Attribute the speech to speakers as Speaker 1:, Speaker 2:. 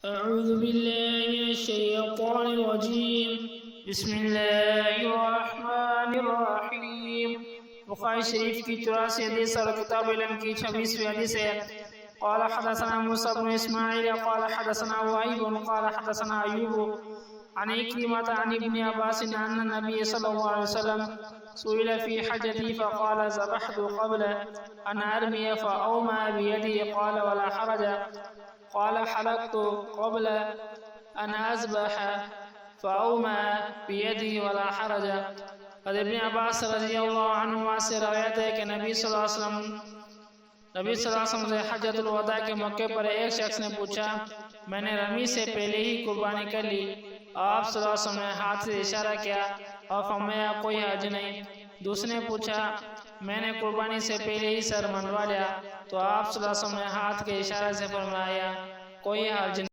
Speaker 1: أعوذ بالله من الشيطان الرجيم بسم الله الرحمن الرحيم بخاری شریف کی 84 حدیث اور کتاب علم کی 26ویں حدیث ہے قال حدثنا موسى بن اسماعيل قال حدثنا وهيب قال حدثنا أيوب عن عكرمة عن ابن عباس أن النبي صلى الله عليه وسلم سئل في حجتي فقال ذبحت قبل أن أرمي فأومى بيدي قال ولا حرج قال حلقت قبل أن أذبح فأومى بيدي ولا حرج. حضرت ابن عباس رضی اللہ عنہ سے روایت ہے کہ نبی صلی اللہ علیہ وسلم سے حجۃ الوداع کے موقع پر ایک شخص نے پوچھا میں نے رمی سے پہلے ہی قربانی کر لی. آپ صلی اللہ علیہ وسلم نے ہاتھ سے اشارہ کیا اور فرمایا کوئی حرج نہیں. دوسرے نے پوچھا میں نے قربانی سے پہلے ہی سر منڈوا لیا تو آپ صلی اللہ علیہ وسلم نے ہاتھ کے اشارے سے فرمایا کوئی حرج نہیں.